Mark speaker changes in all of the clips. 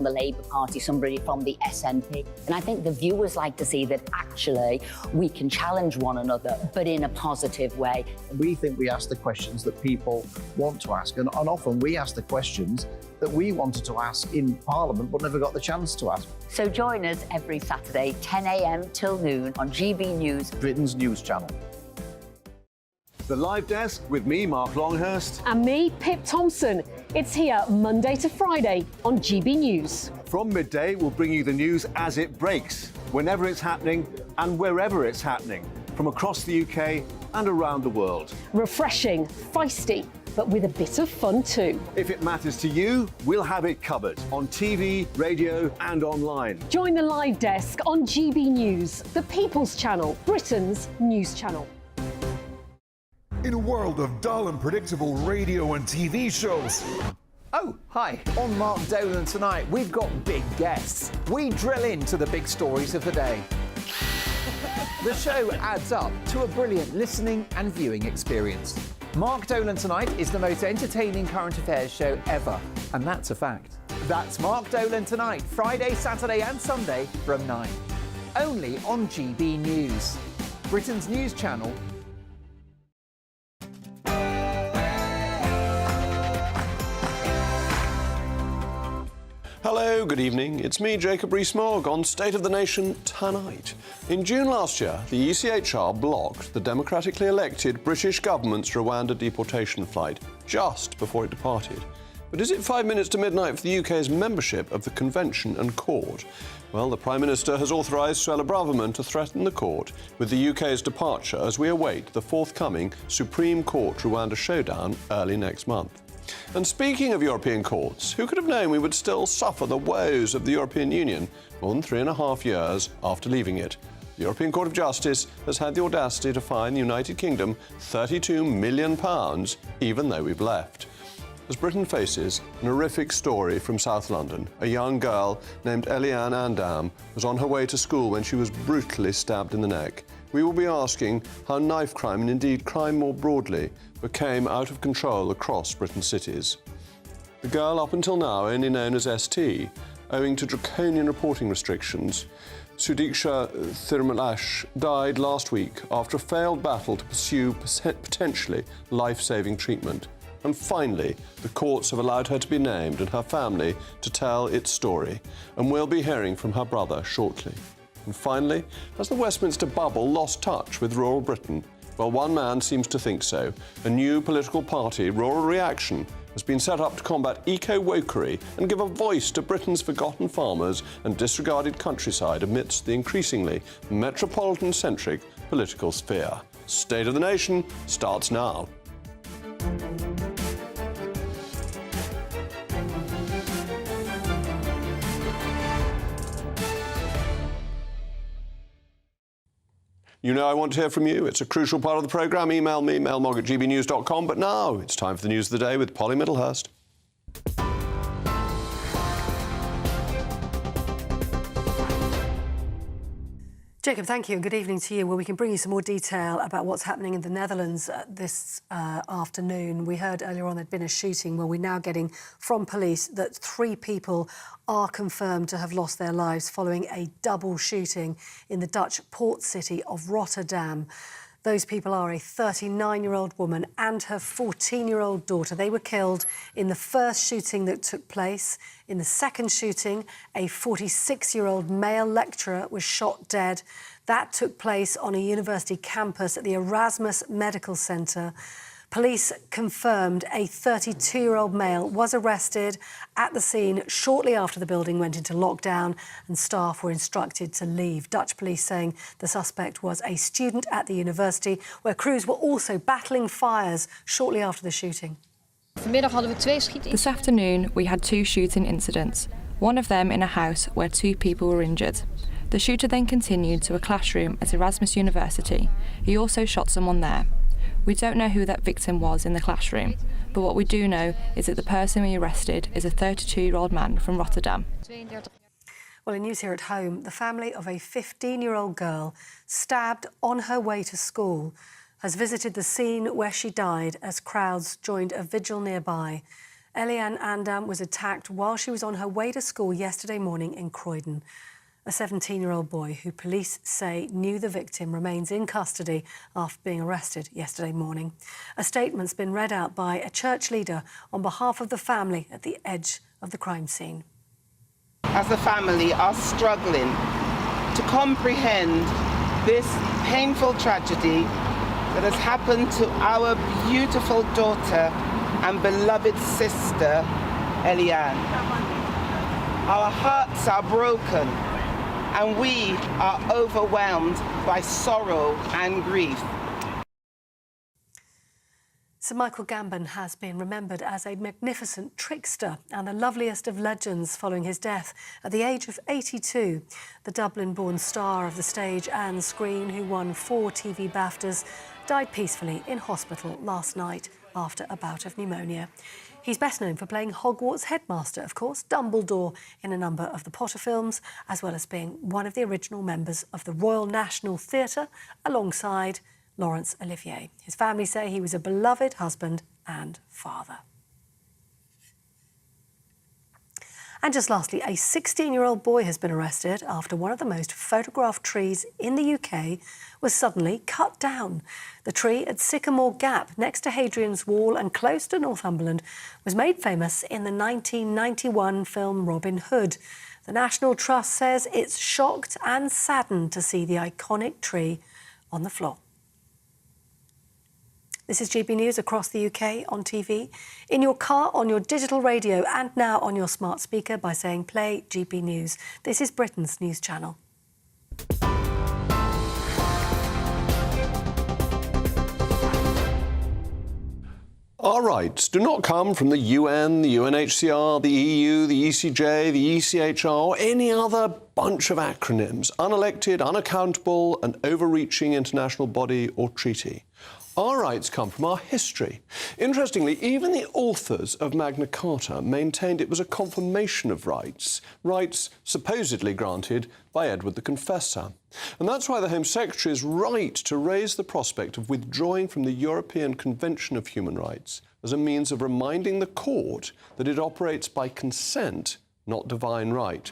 Speaker 1: the Labour Party, somebody from the SNP. And I think the viewers like to see that actually we can challenge one another, but in a positive way.
Speaker 2: We think we ask the questions that people want to ask, and often we ask the questions that we wanted to ask in Parliament but never got the chance to ask.
Speaker 1: So join us every Saturday, 10 a.m. till noon on GB News,
Speaker 2: Britain's news channel.
Speaker 3: The Live Desk with me, Mark Longhurst.
Speaker 4: And me, Pip Thompson. It's here Monday to Friday on GB News.
Speaker 3: From midday, we'll bring you the news as it breaks, whenever it's happening and wherever it's happening, from across the UK and around the world.
Speaker 4: Refreshing, feisty, but with a bit of fun too.
Speaker 3: If it matters to you, we'll have it covered on TV, radio and online.
Speaker 4: Join the Live Desk on GB News, the People's Channel, Britain's news channel.
Speaker 5: In a world of dull and predictable radio and TV shows.
Speaker 6: Oh, hi. On Mark Dolan tonight, we've got big guests. We drill into the big stories of the day. The show adds up to a brilliant listening and viewing experience. Mark Dolan Tonight is the most entertaining current affairs show ever, and that's a fact. That's Mark Dolan Tonight, Friday, Saturday and Sunday from 9. Only on GB News, Britain's news channel.
Speaker 7: Hello, good evening. It's me, Jacob Rees-Mogg, on State of the Nation tonight. In June last year, the ECHR blocked the democratically elected British government's Rwanda deportation flight just before it departed. But is it 5 minutes to midnight for the UK's membership of the Convention and Court? Well, the Prime Minister has authorised Suella Braverman to threaten the court with the UK's departure as we await the forthcoming Supreme Court Rwanda showdown early next month. And speaking of European courts, who could have known we would still suffer the woes of the European Union more than 3.5 years after leaving it? The European Court of Justice has had the audacity to fine the United Kingdom £32 million, even though we've left. As Britain faces an horrific story from South London, a young girl named Eliane Andam was on her way to school when she was brutally stabbed in the neck. We will be asking how knife crime, and indeed crime more broadly, became out of control across Britain's cities. The girl, up until now only known as ST, owing to draconian reporting restrictions, Sudiksha Thirumalesh, died last week after a failed battle to pursue potentially life-saving treatment. And finally, the courts have allowed her to be named and her family to tell its story, and we'll be hearing from her brother shortly. And finally, has the Westminster bubble lost touch with rural Britain? Well, one man seems to think so. A new political party, Rural Reaction, has been set up to combat eco-wokery and give a voice to Britain's forgotten farmers and disregarded countryside amidst the increasingly metropolitan-centric political sphere. State of the Nation starts now. You know I want to hear from you. It's a crucial part of the programme. Email me, mailmog@gbnews.com. But now it's time for the news of the day with Polly Middlehurst.
Speaker 8: Jacob, thank you, and good evening to you. Well, we can bring you some more detail about what's happening in the Netherlands this afternoon. We heard earlier on there'd been a shooting. Well, we're now getting from police that 3 people are confirmed to have lost their lives following a double shooting in the Dutch port city of Rotterdam. Those people are a 39-year-old woman and her 14-year-old daughter. They were killed in the first shooting that took place. In the second shooting, a 46-year-old male lecturer was shot dead. That took place on a university campus at the Erasmus Medical Centre. Police confirmed a 32-year-old male was arrested at the scene shortly after the building went into lockdown and staff were instructed to leave. Dutch police saying the suspect was a student at the university, where crews were also battling fires shortly after the shooting.
Speaker 9: This afternoon, we had 2 shooting incidents, one of them in a house where 2 people were injured. The shooter then continued to a classroom at Erasmus University. He also shot someone there. We don't know who that victim was in the classroom, but what we do know is that the person we arrested is a 32-year-old man from Rotterdam.
Speaker 8: Well, in news here at home, the family of a 15-year-old girl stabbed on her way to school has visited the scene where she died as crowds joined a vigil nearby. Eliane Andam was attacked while she was on her way to school yesterday morning in Croydon. A 17-year-old boy who police say knew the victim remains in custody after being arrested yesterday morning. A statement's been read out by a church leader on behalf of the family at the edge of the crime scene.
Speaker 10: As a family, are struggling to comprehend this painful tragedy that has happened to our beautiful daughter and beloved sister, Eliane. Our hearts are broken and we are overwhelmed by sorrow and grief.
Speaker 8: Sir Michael Gambon has been remembered as a magnificent trickster and the loveliest of legends following his death at the age of 82. The Dublin-born star of the stage and screen, who won 4 TV BAFTAs, died peacefully in hospital last night after a bout of pneumonia. He's best known for playing Hogwarts headmaster, of course, Dumbledore, in a number of the Potter films, as well as being one of the original members of the Royal National Theatre alongside Laurence Olivier. His family say he was a beloved husband and father. And just lastly, a 16-year-old boy has been arrested after one of the most photographed trees in the UK was suddenly cut down. The tree at Sycamore Gap, next to Hadrian's Wall and close to Northumberland, was made famous in the 1991 film Robin Hood. The National Trust says it's shocked and saddened to see the iconic tree on the floor. This is GB News across the UK on TV, in your car, on your digital radio and now on your smart speaker by saying play GB News. This is Britain's news channel.
Speaker 7: Our rights do not come from the UN, the UNHCR, the EU, the ECJ, the ECHR, or any other bunch of acronyms, unelected, unaccountable, and overreaching international body or treaty. Our rights come from our history. Interestingly, even the authors of Magna Carta maintained it was a confirmation of rights, rights supposedly granted by Edward the Confessor. And that's why the Home Secretary is right to raise the prospect of withdrawing from the European Convention of Human Rights as a means of reminding the court that it operates by consent, not divine right.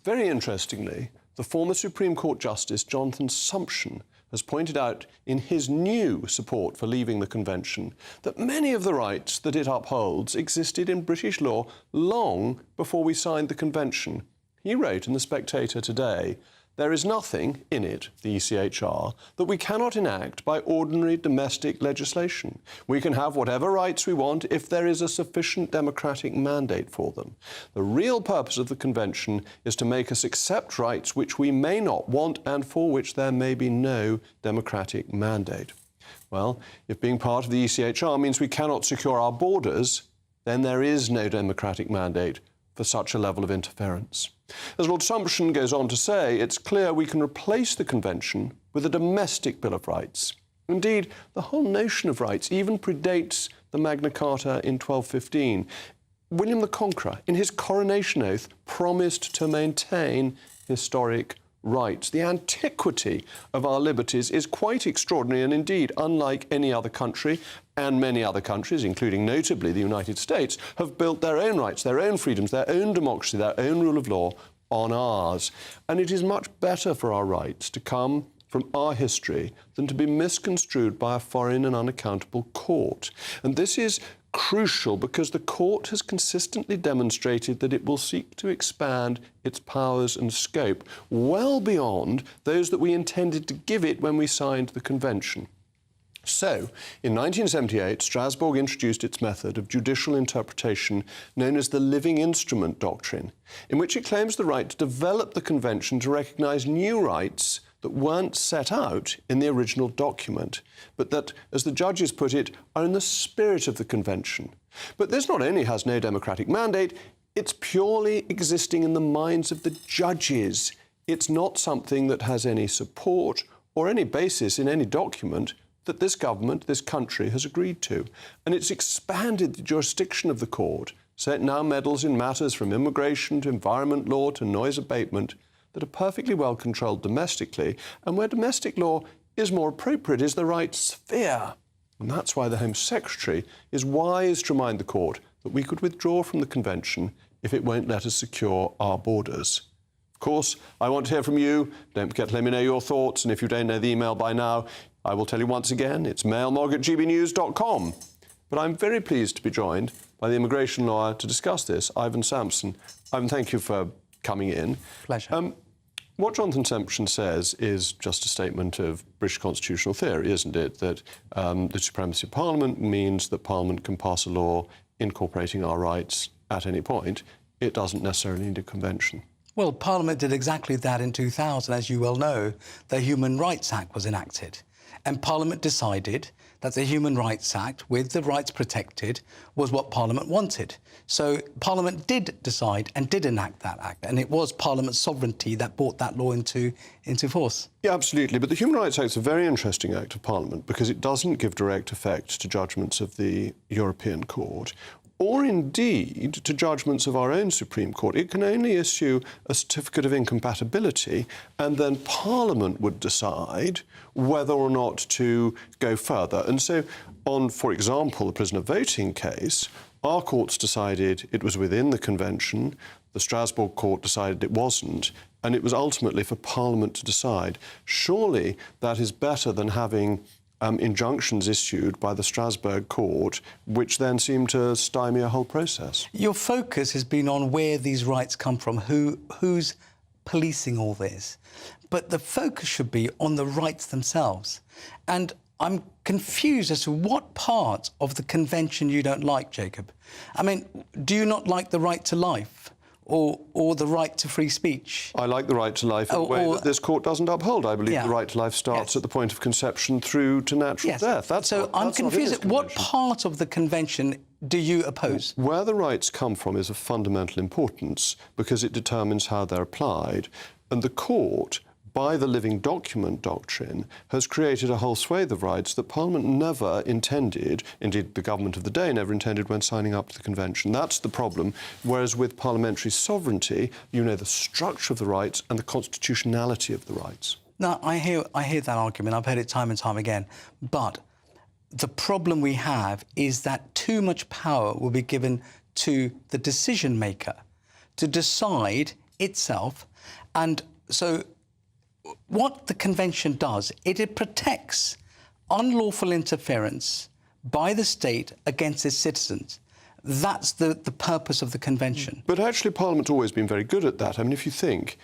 Speaker 7: Very interestingly, the former Supreme Court Justice Jonathan Sumption has pointed out in his new support for leaving the Convention that many of the rights that it upholds existed in British law long before we signed the Convention. He wrote in The Spectator today, "There is nothing in it, the ECHR, that we cannot enact by ordinary domestic legislation. We can have whatever rights we want if there is a sufficient democratic mandate for them. The real purpose of the Convention is to make us accept rights which we may not want and for which there may be no democratic mandate." Well, if being part of the ECHR means we cannot secure our borders, then there is no democratic mandate for such a level of interference. As Lord Sumption goes on to say, it's clear we can replace the Convention with a domestic Bill of Rights. Indeed, the whole notion of rights even predates the Magna Carta in 1215. William the Conqueror, in his coronation oath, promised to maintain historic rights. The antiquity of our liberties is quite extraordinary and indeed, unlike any other country, and many other countries, including notably the United States, have built their own rights, their own freedoms, their own democracy, their own rule of law on ours. And it is much better for our rights to come from our history than to be misconstrued by a foreign and unaccountable court. And this is crucial because the court has consistently demonstrated that it will seek to expand its powers and scope well beyond those that we intended to give it when we signed the Convention. So, in 1978, Strasbourg introduced its method of judicial interpretation known as the living instrument doctrine, in which it claims the right to develop the Convention to recognise new rights that weren't set out in the original document, but that, as the judges put it, are in the spirit of the Convention. But this not only has no democratic mandate, it's purely existing in the minds of the judges. It's not something that has any support or any basis in any document that this government, this country, has agreed to. And it's expanded the jurisdiction of the court, so it now meddles in matters from immigration to environment law to noise abatement that are perfectly well controlled domestically, and where domestic law is more appropriate is the right sphere. And that's why the Home Secretary is wise to remind the court that we could withdraw from the convention if it won't let us secure our borders. Of course, I want to hear from you. Don't forget to let me know your thoughts, and if you don't know the email by now, I will tell you once again, it's mailmog@gbnews.com. But I'm very pleased to be joined by the immigration lawyer to discuss this, Ivan Sampson. Ivan, thank you for coming in.
Speaker 11: Pleasure.
Speaker 7: What Jonathan Sampson says is just a statement of British constitutional theory, isn't it? That the supremacy of Parliament means that Parliament can pass a law incorporating our rights at any point. It doesn't necessarily need a convention.
Speaker 11: Well, Parliament did exactly that in 2000. As you well know, the Human Rights Act was enacted. And Parliament decided that the Human Rights Act, with the rights protected, was what Parliament wanted. So Parliament did decide and did enact that act, and it was Parliament's sovereignty that brought that law into force.
Speaker 7: Yeah, absolutely. But the Human Rights Act is a very interesting act of Parliament because it doesn't give direct effect to judgments of the European Court, or indeed to judgments of our own Supreme Court. It can only issue a certificate of incompatibility, and then Parliament would decide whether or not to go further. And so on, for example, the prisoner voting case, our courts decided it was within the convention, the Strasbourg court decided it wasn't, and it was ultimately for Parliament to decide. Surely that is better than having injunctions issued by the Strasbourg court, which then seem to stymie a whole process.
Speaker 11: Your focus has been on where these rights come from, who's policing all this. But the focus should be on the rights themselves. And I'm confused as to what part of the convention you don't like, Jacob. I mean, do you not like the right to life? Or the right to free speech?
Speaker 7: I like the right to life in a way that this court doesn't uphold. I believe the right to life starts at the point of conception through to natural death.
Speaker 11: I'm confused. What part of the convention do you oppose?
Speaker 7: Where the rights come from is of fundamental importance because it determines how they're applied. And the court, by the living document doctrine, has created a whole swathe of rights that Parliament never intended, indeed the government of the day never intended when signing up to the convention. That's the problem. Whereas with parliamentary sovereignty, you know the structure of the rights and the constitutionality of the rights.
Speaker 11: Now, I hear that argument. I've heard it time and time again. But the problem we have is that too much power will be given to the decision maker to decide itself. And so what the convention does, it protects unlawful interference by the state against its citizens. That's the purpose of the convention.
Speaker 7: But actually, Parliament's always been very good at that. I mean, if you think,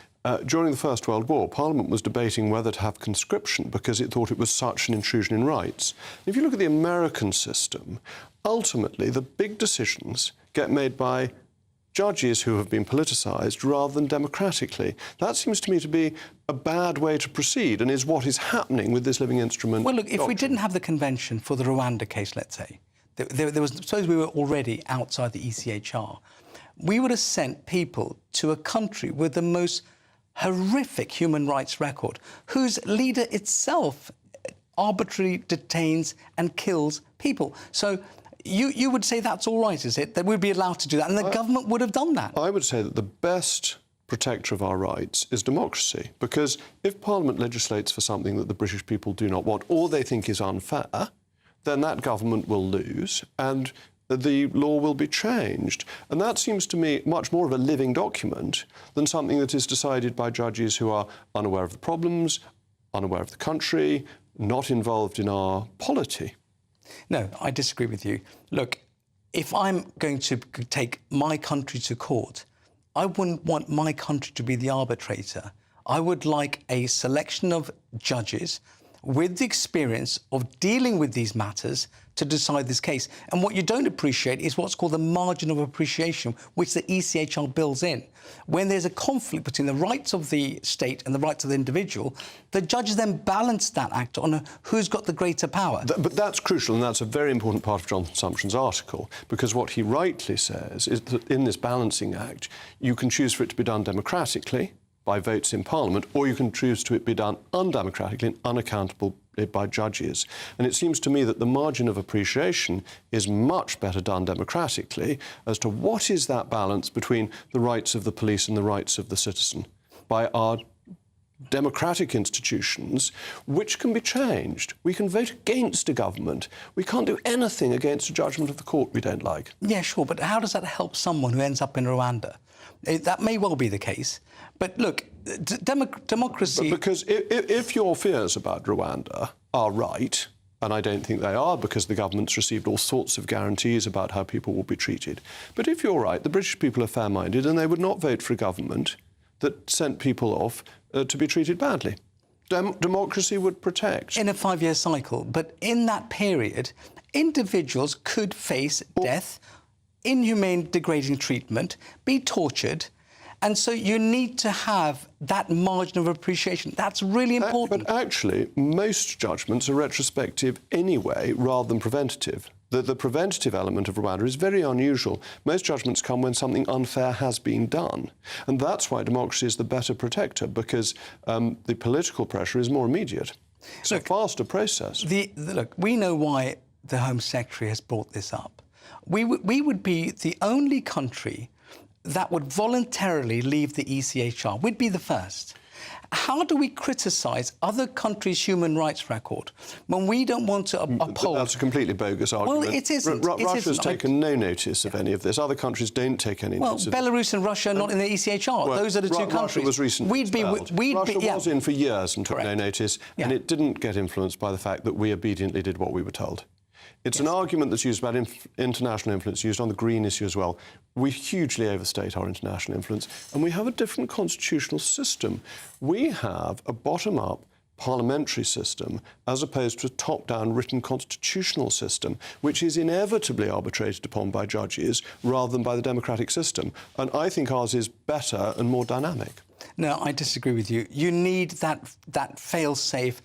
Speaker 7: during the First World War, Parliament was debating whether to have conscription because it thought it was such an intrusion in rights. If you look at the American system, ultimately, the big decisions get made by judges who have been politicised rather than democratically. That seems to me to be a bad way to proceed and is what is happening with this living instrument.
Speaker 11: Well, look, if we didn't have the convention for the Rwanda case, let's say, suppose we were already outside the ECHR, we would have sent people to a country with the most horrific human rights record, whose leader itself arbitrarily detains and kills people. So you would say that's all right, is it? That we'd be allowed to do that, and the government would have done that?
Speaker 7: I would say that the best protector of our rights is democracy, because if Parliament legislates for something that the British people do not want or they think is unfair, then that government will lose and the law will be changed. And that seems to me much more of a living document than something that is decided by judges who are unaware of the problems, unaware of the country, not involved in our polity.
Speaker 11: No, I disagree with you. Look, if I'm going to take my country to court, I wouldn't want my country to be the arbitrator. I would like a selection of judges with the experience of dealing with these matters to decide this case. And what you don't appreciate is what's called the margin of appreciation, which the ECHR builds in. When there's a conflict between the rights of the state and the rights of the individual, the judges then balance that act on who's got the greater power.
Speaker 7: But that's crucial, and that's a very important part of Jonathan Sampson's article, because what he rightly says is that in this balancing act, you can choose for it to be done democratically, by votes in Parliament, or you can choose to it be done undemocratically and unaccountable by judges. And it seems to me that the margin of appreciation is much better done democratically as to what is that balance between the rights of the police and the rights of the citizen by our democratic institutions which can be changed. We can vote against a government. We can't do anything against a judgment of the court we don't like.
Speaker 11: Yeah, sure, but how does that help someone who ends up in Rwanda? That may well be the case. But look, democracy...
Speaker 7: Because if your fears about Rwanda are right, and I don't think they are, because the government's received all sorts of guarantees about how people will be treated. But if you're right, the British people are fair-minded and they would not vote for a government that sent people off to be treated badly. Democracy would protect.
Speaker 11: In a 5-year cycle. But in that period, individuals could face death, inhumane, degrading treatment, be tortured. And so you need to have that margin of appreciation. That's really important.
Speaker 7: But actually, most judgments are retrospective anyway, rather than preventative. The preventative element of Rwanda is very unusual. Most judgments come when something unfair has been done. And that's why democracy is the better protector, because the political pressure is more immediate. It's a faster process.
Speaker 11: Look, we know why the Home Secretary has brought this up. We would be the only country that would voluntarily leave the ECHR. We'd be the first. How do we criticise other countries' human rights record when we don't want to uphold...
Speaker 7: That's a completely bogus argument.
Speaker 11: Well, it isn't.
Speaker 7: Russia's taken no notice of any of this. Other countries don't take any notice of it.
Speaker 11: Belarus and Russia are not in the ECHR. Those are the two countries.
Speaker 7: Russia was recently expelled. Russia was in for years and took no notice, and it didn't get influenced by the fact that we obediently did what we were told. It's an argument that's used about international influence, used on the green issue as well. We hugely overstate our international influence, and we have a different constitutional system. We have a bottom-up parliamentary system as opposed to a top-down written constitutional system, which is inevitably arbitrated upon by judges rather than by the democratic system. And I think ours is better and more dynamic.
Speaker 11: No, I disagree with you. You need that fail-safe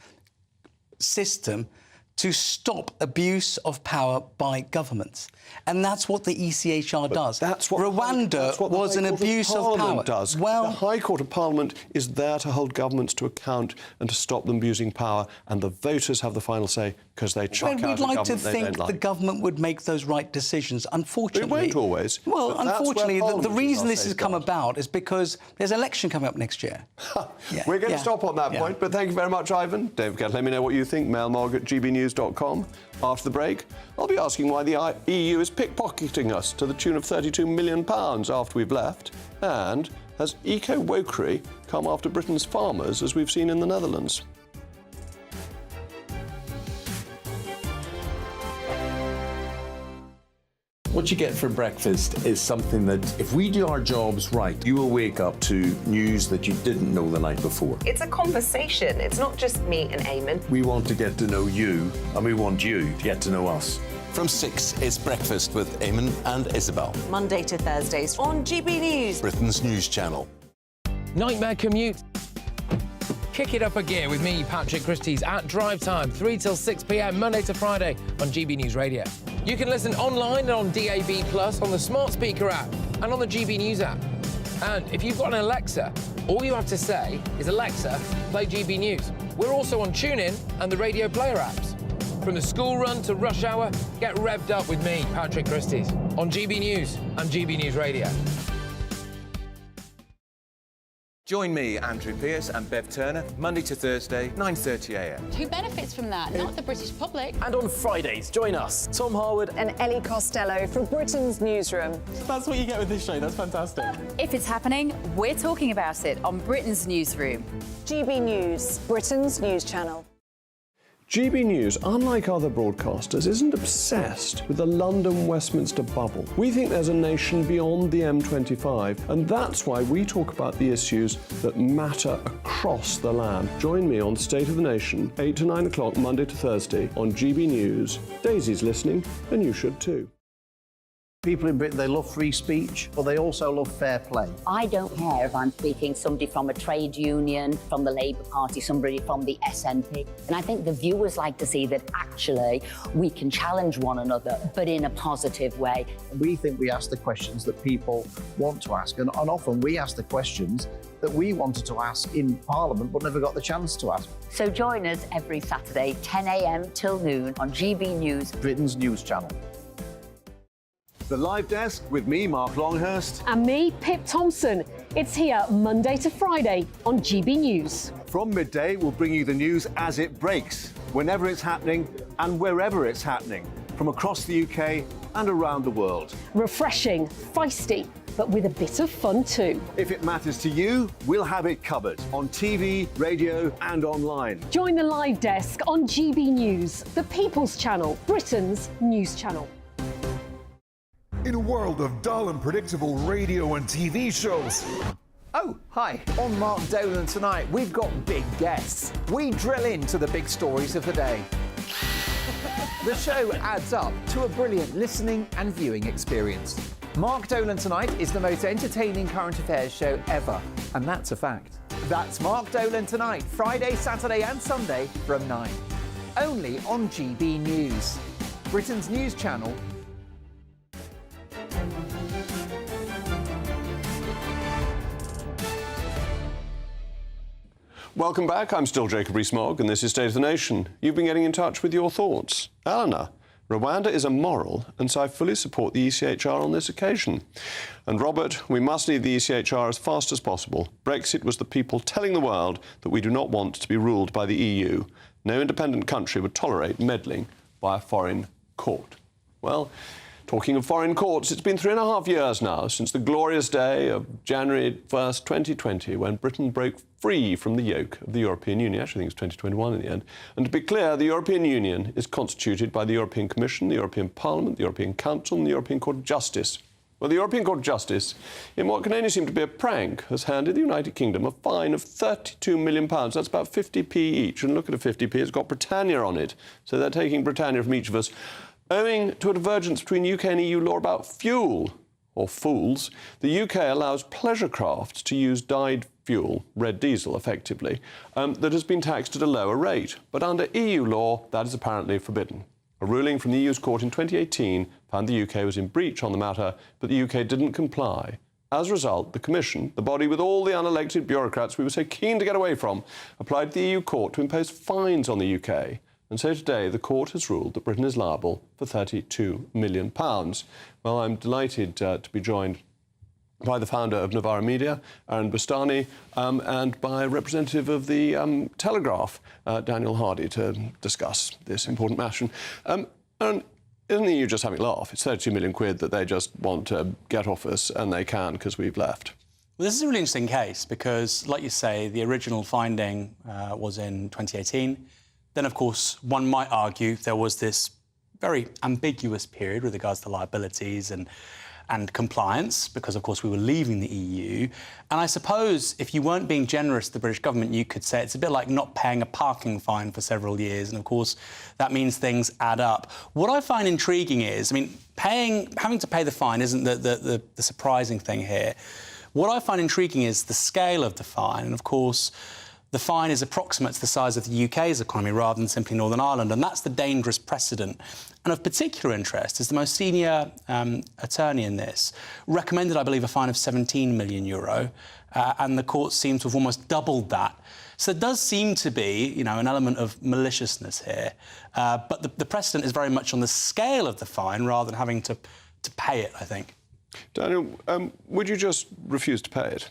Speaker 11: system to stop abuse of power by governments. And that's what the ECHR does. Rwanda was an abuse of power.
Speaker 7: Does. Well, the High Court of Parliament is there to hold governments to account and to stop them abusing power, and the voters have the final say because they chuck out a government they don't like.
Speaker 11: We'd like to think the government would make those right decisions. Unfortunately...
Speaker 7: It won't always.
Speaker 11: Well, unfortunately, the reason this has come about is because there's an election coming up next year.
Speaker 7: We're going to stop on that point, but thank you very much, Ivan. Don't forget to let me know what you think. mailmog@gbnews.com. After the break, I'll be asking why the EU is pickpocketing us to the tune of £32 million after we've left. And has eco-wokery come after Britain's farmers, as we've seen in the Netherlands?
Speaker 12: What you get for breakfast is something that, if we do our jobs right, you will wake up to news that you didn't know the night before.
Speaker 13: It's a conversation. It's not just me and Eamon.
Speaker 12: We want to get to know you, and we want you to get to know us.
Speaker 14: From 6, it's Breakfast with Eamon and Isabel.
Speaker 13: Monday to Thursdays on GB News,
Speaker 14: Britain's news channel.
Speaker 15: Nightmare commute. Kick it up a gear with me, Patrick Christie's, at drive time, 3 till 6 p.m, Monday to Friday on GB News Radio. You can listen online and on DAB+, on the smart speaker app and on the GB News app. And if you've got an Alexa, all you have to say is, Alexa, play GB News. We're also on TuneIn and the Radio Player apps. From the school run to rush hour, get revved up with me, Patrick Christie's, on GB News and GB News Radio.
Speaker 16: Join me, Andrew Pearce and Bev Turner, Monday to Thursday, 9:30 a.m.
Speaker 17: Who benefits from that? Not the British public.
Speaker 18: And on Fridays, join us, Tom Harwood
Speaker 19: and Ellie Costello from Britain's Newsroom.
Speaker 18: That's what you get with this show. That's fantastic.
Speaker 17: If it's happening, we're talking about it on Britain's Newsroom.
Speaker 19: GB News, Britain's news channel.
Speaker 7: GB News, unlike other broadcasters, isn't obsessed with the London-Westminster bubble. We think there's a nation beyond the M25, and that's why we talk about the issues that matter across the land. Join me on State of the Nation, 8 to 9 o'clock, Monday to Thursday, on GB News. Daisy's listening, and you should too.
Speaker 2: People in Britain, they love free speech, but they also love fair play.
Speaker 1: I don't care if I'm speaking somebody from a trade union, from the Labour Party, somebody from the SNP. And I think the viewers like to see that actually we can challenge one another, but in a positive way.
Speaker 2: We think we ask the questions that people want to ask, and often we ask the questions that we wanted to ask in Parliament but never got the chance to ask.
Speaker 1: So join us every Saturday, 10 a.m. till noon on GB News,
Speaker 2: Britain's news channel.
Speaker 3: The Live Desk with me, Mark Longhurst.
Speaker 4: And me, Pip Thompson. It's here Monday to Friday on GB News.
Speaker 3: From midday, we'll bring you the news as it breaks, whenever it's happening and wherever it's happening, from across the UK and around the world.
Speaker 4: Refreshing, feisty, but with a bit of fun too.
Speaker 3: If it matters to you, we'll have it covered on TV, radio and online.
Speaker 4: Join the Live Desk on GB News, the People's Channel, Britain's news channel.
Speaker 5: In a world of dull and predictable radio and TV shows.
Speaker 6: Oh, hi. On Mark Dolan tonight, we've got big guests. We drill into the big stories of the day. The show adds up to a brilliant listening and viewing experience. Mark Dolan Tonight is the most entertaining current affairs show ever, and that's a fact. That's Mark Dolan Tonight, Friday, Saturday and Sunday from 9. Only on GB News, Britain's news channel.
Speaker 7: Welcome back. I'm still Jacob Rees-Mogg, and this is State of the Nation. You've been getting in touch with your thoughts. Eleanor, Rwanda is immoral, and so I fully support the ECHR on this occasion. And Robert, we must leave the ECHR as fast as possible. Brexit was the people telling the world that we do not want to be ruled by the EU. No independent country would tolerate meddling by a foreign court. Well, talking of foreign courts, it's been 3.5 years now since the glorious day of January 1st, 2020, when Britain broke free from the yoke of the European Union. Actually, I think it's 2021 in the end. And to be clear, the European Union is constituted by the European Commission, the European Parliament, the European Council and the European Court of Justice. Well, the European Court of Justice, in what can only seem to be a prank, has handed the United Kingdom a fine of £32 million. That's about 50p each. And look at a 50p, it's got Britannia on it. So they're taking Britannia from each of us. Owing to a divergence between UK and EU law about fuel, or fools, the UK allows pleasure crafts to use dyed fuel, red diesel effectively, that has been taxed at a lower rate. But under EU law, that is apparently forbidden. A ruling from the EU's court in 2018 found the UK was in breach on the matter, but the UK didn't comply. As a result, the Commission, the body with all the unelected bureaucrats we were so keen to get away from, applied to the EU court to impose fines on the UK. And so today, the court has ruled that Britain is liable for £32 million. Well, I'm delighted to be joined by the founder of Novara Media, Aaron Bastani, and by a representative of the Telegraph, Daniel Hardy, to discuss this important matter. And isn't the EU just having a laugh? It's 32 million quid that they just want to get off us, and they can because we've left.
Speaker 11: Well, this is a really interesting case because, like you say, the original finding was in 2018. Then, of course, one might argue there was this very ambiguous period with regards to liabilities and compliance because, of course, we were leaving the EU. And I suppose if you weren't being generous to the British government, you could say it's a bit like not paying a parking fine for several years. And, of course, that means things add up. What I find intriguing is, I mean, having to pay the fine isn't the surprising thing here. What I find intriguing is the scale of the fine. And, of course, the fine is approximate to the size of the UK's economy rather than simply Northern Ireland, and that's the dangerous precedent. And of particular interest is the most senior attorney in this recommended, I believe, a fine of €17 million, and the court seems to have almost doubled that. So there does seem to be, an element of maliciousness here, but the precedent is very much on the scale of the fine rather than having to pay it, I think.
Speaker 3: Daniel, would you just refuse to pay it?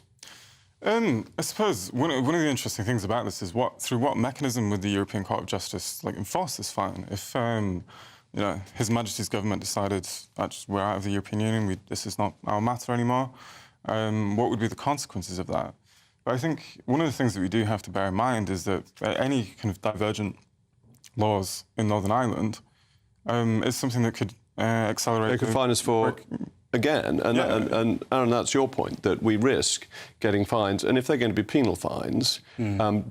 Speaker 20: I suppose one of the interesting things about this is through what mechanism would the European Court of Justice enforce this fine? If His Majesty's government decided we're out of the European Union, this is not our matter anymore, what would be the consequences of that? But I think one of the things that we do have to bear in mind is that any kind of divergent laws in Northern Ireland is something that could accelerate.
Speaker 3: They could fine us for. Again, and Aaron, that's your point, that we risk getting fines, and if they're going to be penal fines, and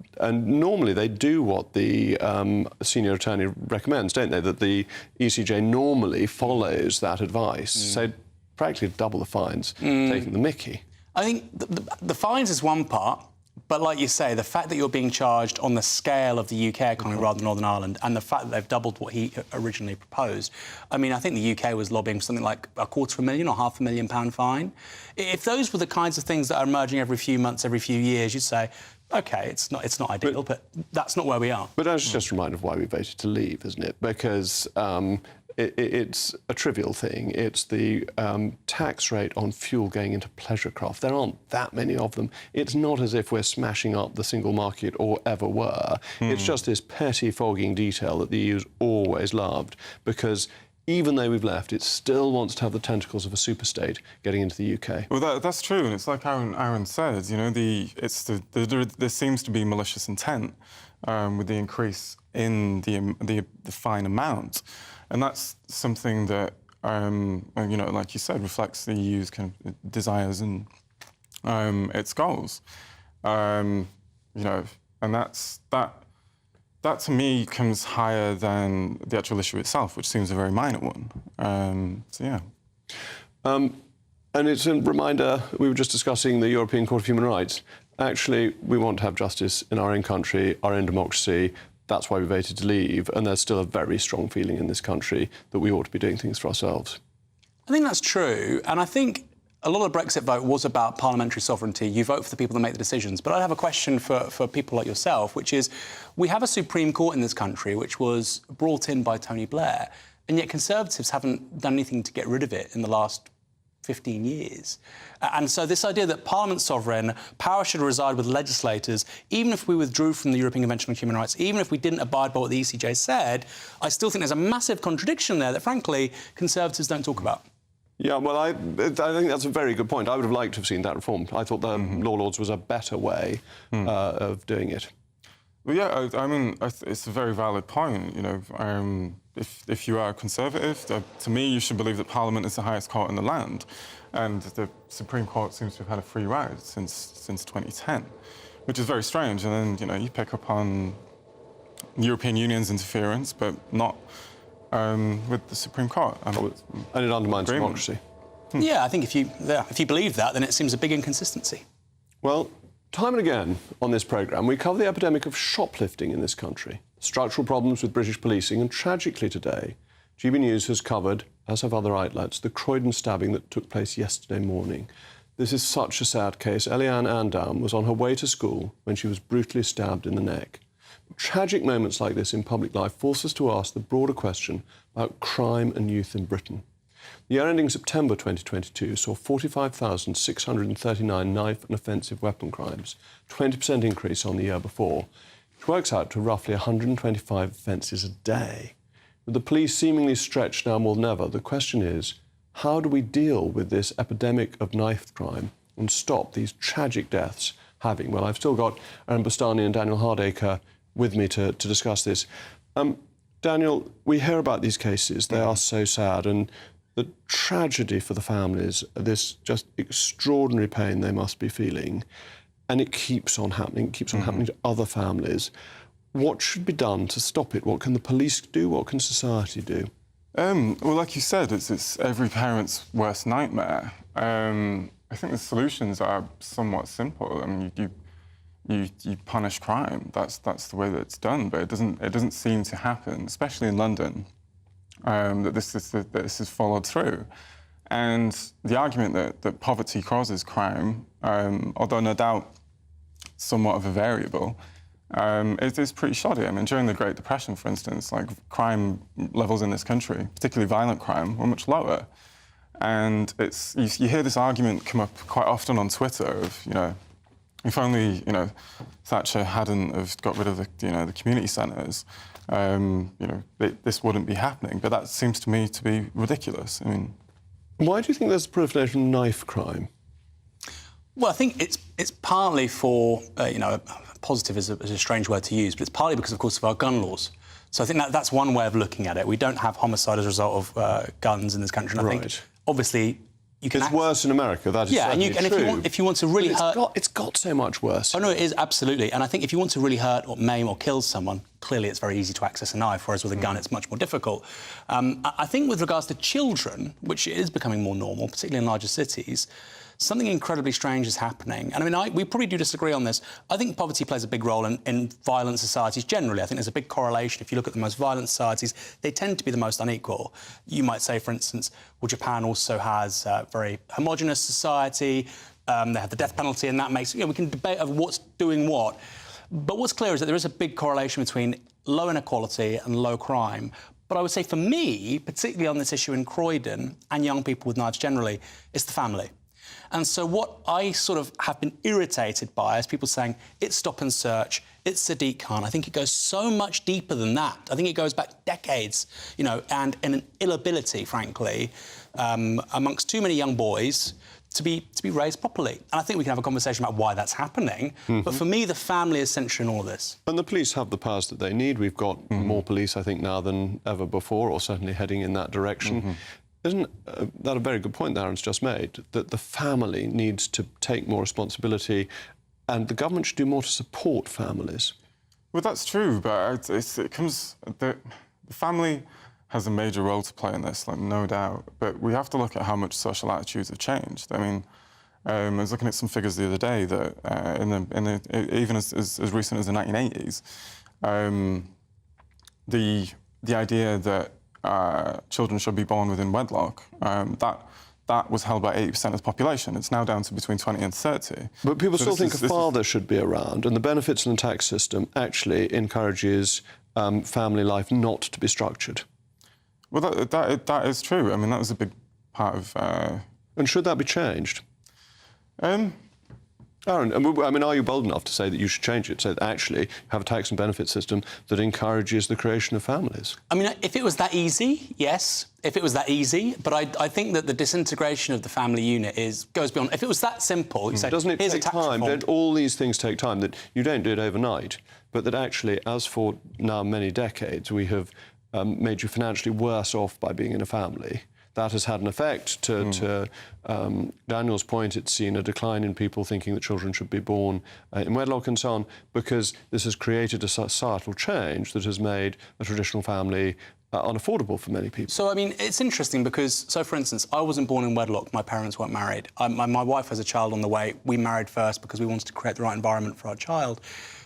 Speaker 3: normally they do what the senior attorney recommends, don't they, that the ECJ normally follows that advice, so practically double the fines, taking the mickey.
Speaker 11: I think the fines is one part, but like you say, the fact that you're being charged on the scale of the UK economy rather than Northern Ireland, and the fact that they've doubled what he originally proposed. I mean, I think the UK was lobbying for something like £250,000 or £500,000 fine. If those were the kinds of things that are emerging every few months, every few years, you'd say, OK, it's not ideal, but that's not where we are.
Speaker 3: But that's just a reminder of why we voted to leave, isn't it? Because it's a trivial thing. It's the tax rate on fuel going into pleasure craft. There aren't that many of them. It's not as if we're smashing up the single market or ever were. It's just this pettifogging detail that the EU's always loved, because even though we've left, it still wants to have the tentacles of a superstate getting into the UK.
Speaker 20: Well, that's true, and it's like Aaron said, you know, there seems to be malicious intent with the increase in the fine amount, and that's something that, you know, like you said, reflects the EU's kind of desires and its goals. You know, and that to me comes higher than the actual issue itself, which seems a very minor one. So yeah.
Speaker 3: And it's a reminder, we were just discussing the European Court of Human Rights. Actually, we want to have justice in our own country, our own democracy. That's why we voted to leave, and there's still a very strong feeling in this country that we ought to be doing things for ourselves.
Speaker 11: I think that's true, and I think a lot of the Brexit vote was about parliamentary sovereignty. You vote for the people that make the decisions. But I have a question for people like yourself, which is, we have a Supreme Court in this country which was brought in by Tony Blair, and yet Conservatives haven't done anything to get rid of it in the last 15 years. And so this idea that Parliament's sovereign, power should reside with legislators, even if we withdrew from the European Convention on Human Rights, even if we didn't abide by what the ECJ said, I still think there's a massive contradiction there that, frankly, Conservatives don't talk about.
Speaker 3: Yeah, well, I think that's a very good point. I would have liked to have seen that reformed. I thought the Law Lords was a better way of doing it.
Speaker 20: Well, yeah, I mean, it's a very valid point. You know, if you are a Conservative, to me, you should believe that Parliament is the highest court in the land, and the Supreme Court seems to have had a free ride since 2010, which is very strange. And then, you know, you pick up on European Union's interference, but not with the Supreme Court. And
Speaker 3: it undermines democracy.
Speaker 11: Yeah, I think if you believe that, then it seems a big inconsistency.
Speaker 3: Well, time and again on this programme, we cover the epidemic of shoplifting in this country, structural problems with British policing, and tragically today, GB News has covered, as have other outlets, the Croydon stabbing that took place yesterday morning. This is such a sad case. Eliane Andam was on her way to school when she was brutally stabbed in the neck. Tragic moments like this in public life force us to ask the broader question about crime and youth in Britain. The year ending September 2022 saw 45,639 knife and offensive weapon crimes, 20% increase on the year before, which works out to roughly 125 offences a day. With the police seemingly stretched now more than ever, the question is, how do we deal with this epidemic of knife crime and stop these tragic deaths having? Well, I've still got Aaron Bastani and Daniel Hardacre with me to discuss this. Daniel, we hear about these cases. They are so sad, and the tragedy for the families, this just extraordinary pain they must be feeling, and it keeps on happening. It keeps on happening to other families. What should be done to stop it? What can the police do? What can society do?
Speaker 20: Well, like you said, it's every parent's worst nightmare. I think the solutions are somewhat simple. I mean, you punish crime. That's the way that it's done. But it doesn't seem to happen, especially in London, that this is followed through. And the argument that poverty causes crime, although no doubt somewhat of a variable, it is pretty shoddy. I mean, during the Great Depression, for instance, like crime levels in this country, particularly violent crime, were much lower. And you hear this argument come up quite often on Twitter of, you know, if only, you know, Thatcher hadn't have got rid of the community centres, this wouldn't be happening. But that seems to me to be ridiculous. I mean,
Speaker 3: why do you think there's a proliferation of knife crime?
Speaker 11: Well, I think it's partly for positive is a strange word to use, but it's partly because, of course, of our gun laws. So I think that's one way of looking at it. We don't have homicide as a result of guns in this country. And I think, obviously,
Speaker 3: it's worse in America. That is certainly true.
Speaker 11: If you want to really hurt,
Speaker 3: it's got so much worse.
Speaker 11: Oh no, it is absolutely. And I think if you want to really hurt or maim or kill someone, clearly it's very easy to access a knife, whereas with a gun it's much more difficult. I think with regards to children, which is becoming more normal, particularly in larger cities, something incredibly strange is happening. And I mean, we probably do disagree on this. I think poverty plays a big role in violent societies generally. I think there's a big correlation. If you look at the most violent societies, they tend to be the most unequal. You might say, for instance, well, Japan also has a very homogenous society. They have the death penalty, and that makes... we can debate over what's doing what. But what's clear is that there is a big correlation between low inequality and low crime. But I would say for me, particularly on this issue in Croydon and young people with knives generally, it's the family. And so what I sort of have been irritated by is people saying, it's stop and search, it's Sadiq Khan. I think it goes so much deeper than that. I think it goes back decades, you know, and an inability, frankly, amongst too many young boys to be raised properly. And I think we can have a conversation about why that's happening. But for me, the family is central in all this.
Speaker 3: And the police have the powers that they need. We've got more police, I think, now than ever before, or certainly heading in that direction. Isn't that a very good point that Aaron's just made, that the family needs to take more responsibility and the government should do more to support families?
Speaker 20: Well, that's true, but it comes... The family has a major role to play in this, like, no doubt. But we have to look at how much social attitudes have changed. I mean, I was looking at some figures the other day that, even as recent as the 1980s, the idea that children should be born within wedlock, that was held by 80% of the population. It's now down to between 20 and 30.
Speaker 3: But people still think a father should be around, and the benefits in the tax system actually encourages family life not to be structured.
Speaker 20: Well, that is true. I mean, that was a big part of...
Speaker 3: And should that be changed? Aaron, I mean, are you bold enough to say that you should change it, so that actually have a tax and benefit system that encourages the creation of families?
Speaker 11: I mean, if it was that easy, yes. If it was that easy, but I think that the disintegration of the family unit goes beyond... If it was that simple, you say,
Speaker 3: doesn't it
Speaker 11: here's
Speaker 3: take
Speaker 11: a tax
Speaker 3: time?
Speaker 11: reform.
Speaker 3: Don't all these things take time? That you don't do it overnight, but that actually, as for now many decades, we have made you financially worse off by being in a family. That has had an effect. To Daniel's point, it's seen a decline in people thinking that children should be born in wedlock and so on, because this has created a societal change that has made a traditional family unaffordable for many people.
Speaker 11: So, I mean, it's interesting because, so for instance, I wasn't born in wedlock, my parents weren't married. My wife has a child on the way. We married first because we wanted to create the right environment for our child.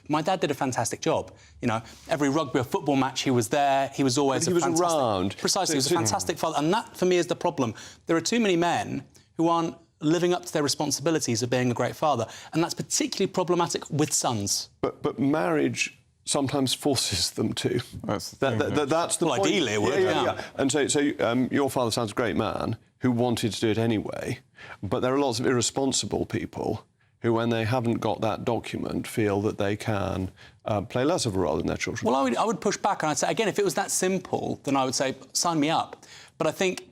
Speaker 11: My dad did a fantastic job. You know, every rugby or football match, he was there. He was always
Speaker 3: around.
Speaker 11: Precisely, he was a fantastic father. And that, for me, is the problem. There are too many men who aren't living up to their responsibilities of being a great father. And that's particularly problematic with sons.
Speaker 3: But marriage sometimes forces them to. That's the point.
Speaker 11: Ideally, it would, yeah.
Speaker 3: And so your father sounds a great man who wanted to do it anyway, but there are lots of irresponsible people who, when they haven't got that document, feel that they can play less of a role in their children.
Speaker 11: Well, I would push back, and I'd say, again, if it was that simple, then I would say, sign me up. But I think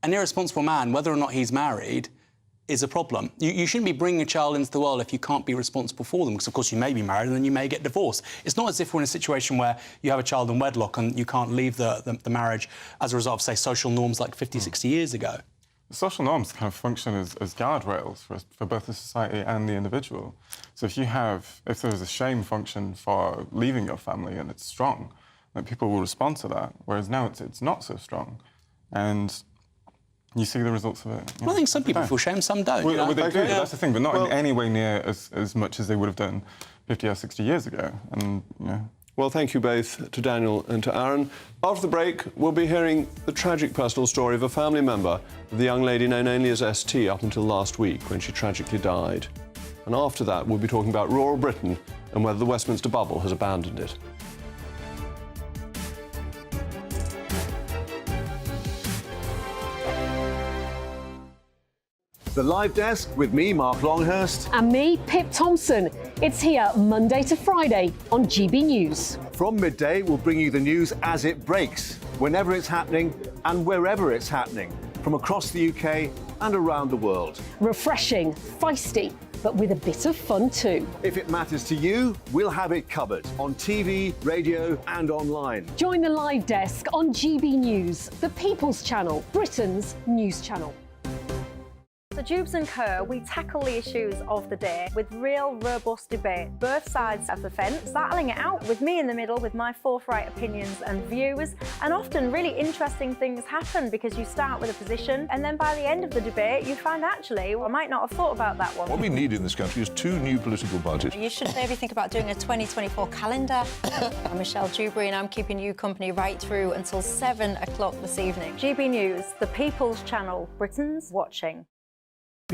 Speaker 11: an irresponsible man, whether or not he's married, is a problem. You shouldn't be bringing a child into the world if you can't be responsible for them, because, of course, you may be married and then you may get divorced. It's not as if we're in a situation where you have a child in wedlock and you can't leave the marriage as a result of, say, social norms like 50, 60 years ago.
Speaker 20: Social norms kind of function as guardrails for both the society and the individual. So if there's a shame function for leaving your family and it's strong, then people will respond to that, whereas now it's not so strong. And you see the results of it.
Speaker 11: Well, I think some people feel shame, some don't.
Speaker 20: Well, they do, that's the thing, but not in any way near as much as they would have done 50 or 60 years ago. And, you know...
Speaker 3: Well, thank you both to Daniel and to Aaron. After the break, we'll be hearing the tragic personal story of a family member of the young lady known only as ST up until last week when she tragically died. And after that, we'll be talking about rural Britain and whether the Westminster bubble has abandoned it.
Speaker 2: The Live Desk with me, Mark Longhurst.
Speaker 4: And me, Pip Thompson. It's here Monday to Friday on GB News.
Speaker 2: From midday, we'll bring you the news as it breaks, whenever it's happening and wherever it's happening, from across the UK and around the world.
Speaker 4: Refreshing, feisty, but with a bit of fun too.
Speaker 2: If it matters to you, we'll have it covered on TV, radio and online.
Speaker 4: Join the Live Desk on GB News, the People's Channel, Britain's news channel.
Speaker 21: So Jubes and Kerr, we tackle the issues of the day with real, robust debate. Both sides of the fence, battling it out with me in the middle with my forthright opinions and views. And often really interesting things happen because you start with a position and then by the end of the debate you find actually, well, I might not have thought about that one.
Speaker 22: What we need in this country is 2 new political budgets.
Speaker 23: You should maybe think about doing a 2024 calendar. I'm Michelle Dewberry and I'm keeping you company right through until 7 o'clock this evening.
Speaker 21: GB News, the People's Channel, Britain's watching.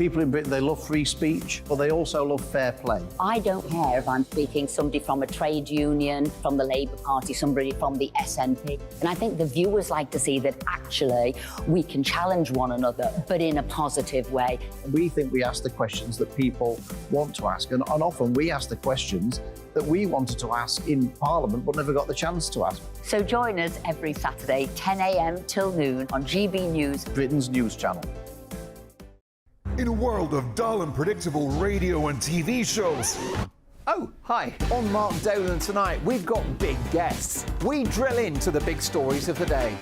Speaker 2: People in Britain, they love free speech, but they also love fair play.
Speaker 1: I don't care if I'm speaking somebody from a trade union, from the Labour Party, somebody from the SNP. And I think the viewers like to see that actually we can challenge one another, but in a positive way.
Speaker 2: We think we ask the questions that people want to ask, and often we ask the questions that we wanted to ask in Parliament but never got the chance to ask.
Speaker 1: So join us every Saturday, 10 a.m. till noon on GB News,
Speaker 2: Britain's news channel.
Speaker 5: In a world of dull and predictable radio and TV shows.
Speaker 6: Oh, hi. On Mark Dolan tonight, we've got big guests. We drill into the big stories of the day.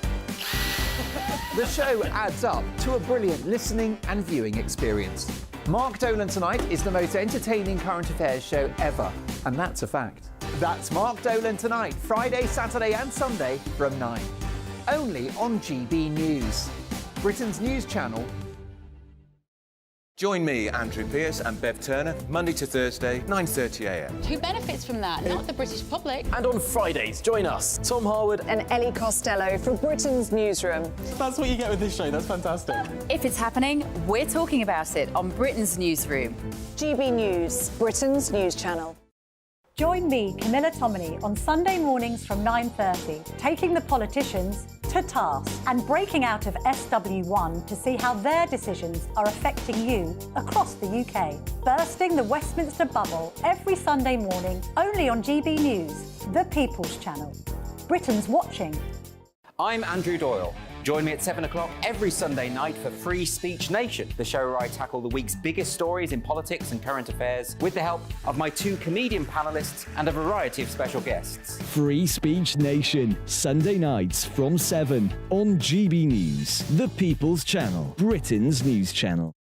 Speaker 6: The show adds up to a brilliant listening and viewing experience. Mark Dolan Tonight is the most entertaining current affairs show ever, and that's a fact. That's Mark Dolan Tonight, Friday, Saturday and Sunday from 9. Only on GB News, Britain's news channel.
Speaker 16: Join me, Andrew Pearce and Bev Turner, Monday to Thursday, 9:30 a.m.
Speaker 17: Who benefits from that? Not the British public.
Speaker 18: And on Fridays, join us, Tom Harwood
Speaker 19: and Ellie Costello from Britain's Newsroom.
Speaker 18: That's what you get with this show. That's fantastic.
Speaker 17: If it's happening, we're talking about it on Britain's Newsroom.
Speaker 19: GB News, Britain's news channel.
Speaker 21: Join me, Camilla Tominey, on Sunday mornings from 9:30, taking the politicians to task and breaking out of SW1 to see how their decisions are affecting you across the UK. Bursting the Westminster bubble every Sunday morning, only on GB News, the People's Channel. Britain's watching.
Speaker 8: I'm Andrew Doyle. Join me at 7 o'clock every Sunday night for Free Speech Nation, the show where I tackle the week's biggest stories in politics and current affairs with the help of my 2 comedian panellists and a variety of special guests.
Speaker 9: Free Speech Nation, Sunday nights from 7 on GB News, the People's Channel, Britain's news channel.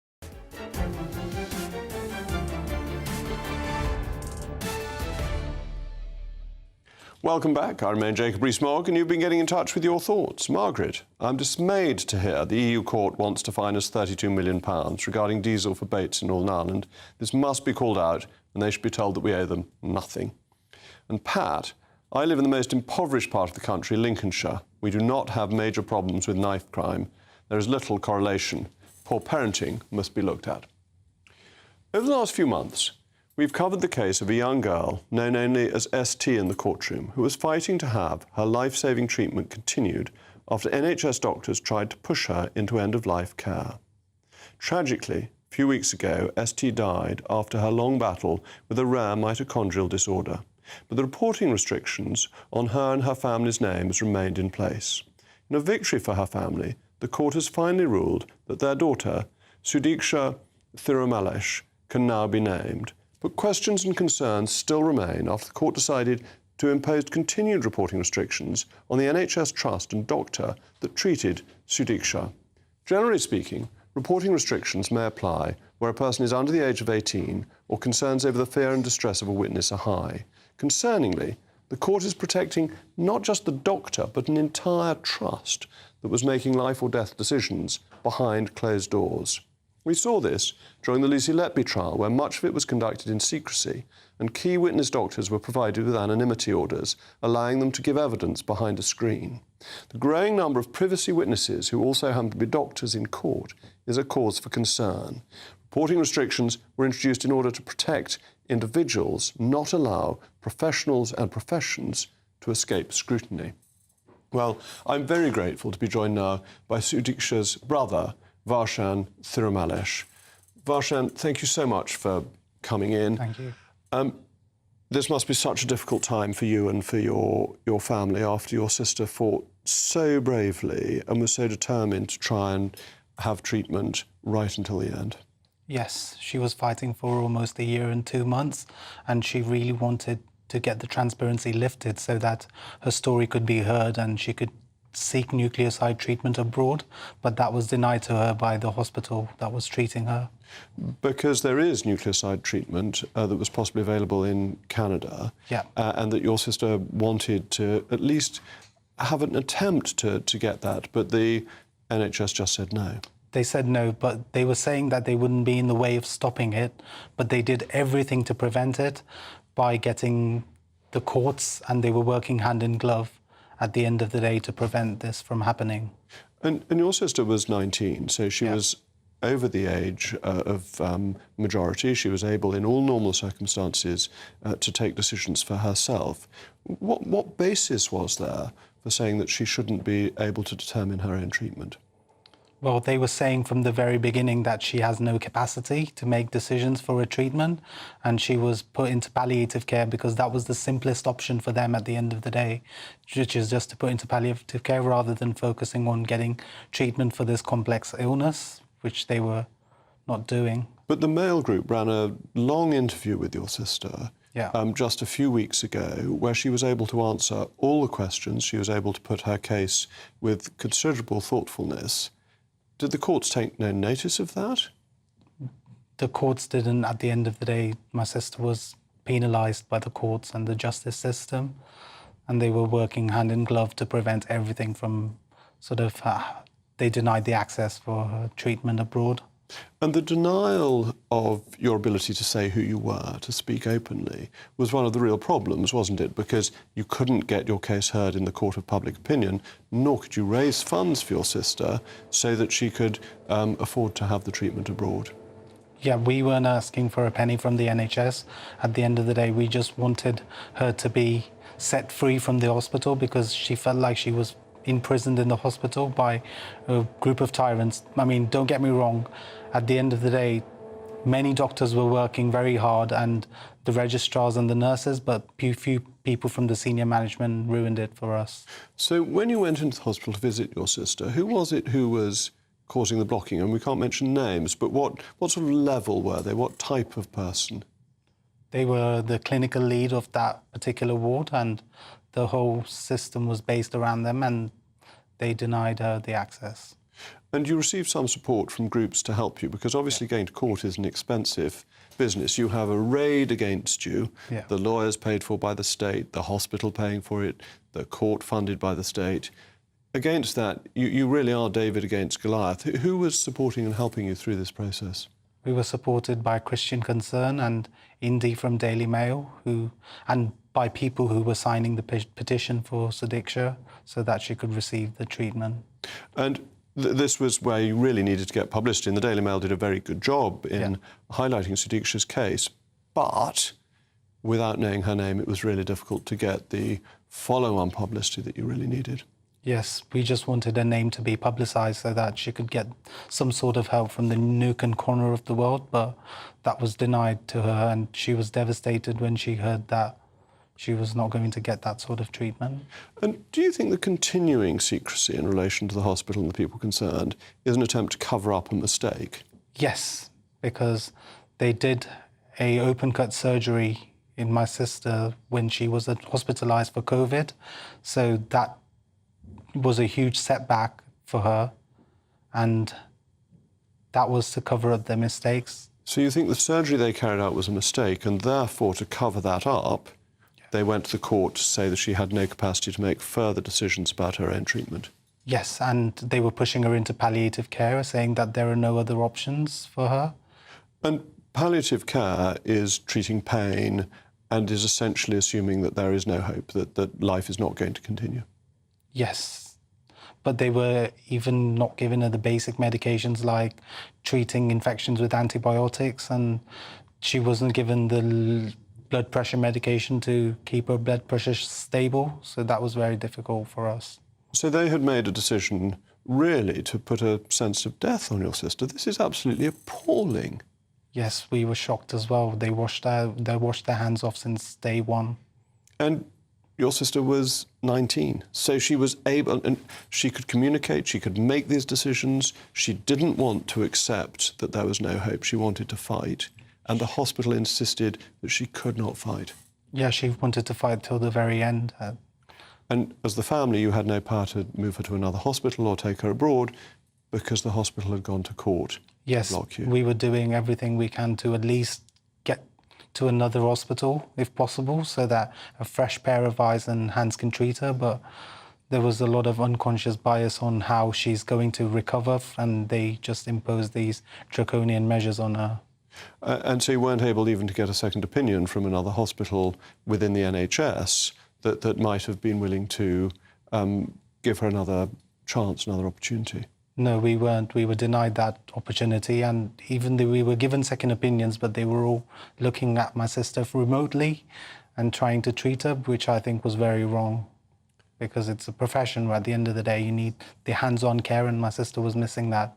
Speaker 3: Welcome back. I remain Jacob Rees-Mogg, and you've been getting in touch with your thoughts. Margaret, I'm dismayed to hear the EU court wants to fine us £32 million regarding diesel for Bates in Northern Ireland. This must be called out, and they should be told that we owe them nothing. And Pat, I live in the most impoverished part of the country, Lincolnshire. We do not have major problems with knife crime. There is little correlation. Poor parenting must be looked at. Over the last few months, we've covered the case of a young girl, known only as ST in the courtroom, who was fighting to have her life-saving treatment continued after NHS doctors tried to push her into end-of-life care. Tragically, a few weeks ago, ST died after her long battle with a rare mitochondrial disorder. But the reporting restrictions on her and her family's names remained in place. In a victory for her family, the court has finally ruled that their daughter, Sudiksha Thirumalesh, can now be named. But questions and concerns still remain after the court decided to impose continued reporting restrictions on the NHS trust and doctor that treated Sudiksha. Generally speaking, reporting restrictions may apply where a person is under the age of 18 or concerns over the fear and distress of a witness are high. Concerningly, the court is protecting not just the doctor, but an entire trust that was making life or death decisions behind closed doors. We saw this during the Lucy Letby trial, where much of it was conducted in secrecy, and key witness doctors were provided with anonymity orders, allowing them to give evidence behind a screen. The growing number of privacy witnesses who also happen to be doctors in court is a cause for concern. Reporting restrictions were introduced in order to protect individuals, not allow professionals and professions to escape scrutiny. Well, I'm very grateful to be joined now by Sudiksha's brother, Varshan Thirumalesh. Varshan, thank you so much for coming in.
Speaker 11: Thank you.
Speaker 3: This must be such a difficult time for you and for your family after your sister fought so bravely and was so determined to try and have treatment right until the end.
Speaker 11: Yes, she was fighting for almost 1 year and 2 months, and she really wanted to get the transparency lifted so that her story could be heard and she could seek nucleoside treatment abroad, but that was denied to her by the hospital that was treating her.
Speaker 3: Because there is nucleoside treatment that was possibly available in Canada,
Speaker 11: yeah.
Speaker 3: And that your sister wanted to at least have an attempt to get that, but the NHS just said no.
Speaker 11: They said no, but they were saying that they wouldn't be in the way of stopping it, but they did everything to prevent it by getting the courts, and they were working hand in glove at the end of the day to prevent this from happening.
Speaker 3: And your sister was 19, so she was over the age of majority. She was able, in all normal circumstances, to take decisions for herself. What basis was there for saying that she shouldn't be able to determine her own treatment?
Speaker 11: Well, they were saying from the very beginning that she has no capacity to make decisions for a treatment, and she was put into palliative care because that was the simplest option for them at the end of the day, which is just to put into palliative care rather than focusing on getting treatment for this complex illness, which they were not doing.
Speaker 3: But the Mail Group ran a long interview with your sister just a few weeks ago, where she was able to answer all the questions. She was able to put her case with considerable thoughtfulness. Did the courts take no notice of that?
Speaker 11: The courts didn't. At the end of the day, my sister was penalised by the courts and the justice system, and they were working hand in glove to prevent everything from they denied the access for her treatment abroad.
Speaker 3: And the denial of your ability to say who you were, to speak openly, was one of the real problems, wasn't it? Because you couldn't get your case heard in the court of public opinion, nor could you raise funds for your sister so that she could afford to have the treatment abroad.
Speaker 11: Yeah, we weren't asking for a penny from the NHS. At the end of the day, we just wanted her to be set free from the hospital because she felt like she was imprisoned in the hospital by a group of tyrants. I mean, don't get me wrong, at the end of the day, many doctors were working very hard and the registrars and the nurses, but few people from the senior management ruined it for us.
Speaker 3: So when you went into the hospital to visit your sister, who was it who was causing the blocking? And we can't mention names, but what sort of level were they? What type of person?
Speaker 11: They were the clinical lead of that particular ward, and the whole system was based around them, and they denied her the access.
Speaker 3: And you received some support from groups to help you, because obviously going to court is an expensive business. You have a raid against you, the lawyers paid for by the state, the hospital paying for it, the court funded by the state. Against that, you really are David against Goliath. Who was supporting and helping you through this process?
Speaker 11: We were supported by Christian Concern and Indy from Daily Mail, and by people who were signing the petition for Sudiksha so that she could receive the treatment.
Speaker 3: And this was where you really needed to get publicity, and the Daily Mail did a very good job in highlighting Sudiksha's case. But without knowing her name, it was really difficult to get the follow-on publicity that you really needed.
Speaker 11: Yes, we just wanted her name to be publicised so that she could get some sort of help from the nook and corner of the world, but that was denied to her, and she was devastated when she heard that she was not going to get that sort of treatment.
Speaker 3: And do you think the continuing secrecy in relation to the hospital and the people concerned is an attempt to cover up a mistake?
Speaker 11: Yes, because they did an open-cut surgery in my sister when she was hospitalised for COVID, so that was a huge setback for her, and that was to cover up their mistakes.
Speaker 3: So you think the surgery they carried out was a mistake, and therefore to cover that up, they went to the court to say that she had no capacity to make further decisions about her own treatment?
Speaker 11: Yes, and they were pushing her into palliative care, saying that there are no other options for her.
Speaker 3: And palliative care is treating pain and is essentially assuming that there is no hope, that life is not going to continue.
Speaker 11: Yes, but they were even not giving her the basic medications like treating infections with antibiotics, and she wasn't given the blood pressure medication to keep her blood pressure stable, so that was very difficult for us.
Speaker 3: So they had made a decision, really, to put a sense of death on your sister. This is absolutely appalling.
Speaker 11: Yes, we were shocked as well. They washed their hands off since day one.
Speaker 3: And your sister was 19, so she was able, and she could communicate, she could make these decisions. She didn't want to accept that there was no hope. She wanted to fight, and the hospital insisted that she could not fight.
Speaker 11: Yeah, she wanted to fight till the very end.
Speaker 3: And as the family, you had no power to move her to another hospital or take her abroad because the hospital had gone to court to block you.
Speaker 11: We were doing everything we can to at least get to another hospital, if possible, so that a fresh pair of eyes and hands can treat her, but there was a lot of unconscious bias on how she's going to recover, and they just imposed these draconian measures on her.
Speaker 3: And so you weren't able even to get a second opinion from another hospital within the NHS that might have been willing to give her another chance, another opportunity?
Speaker 11: No, we weren't. We were denied that opportunity, and even though we were given second opinions, but they were all looking at my sister remotely and trying to treat her, which I think was very wrong, because it's a profession where at the end of the day you need the hands-on care, and my sister was missing that.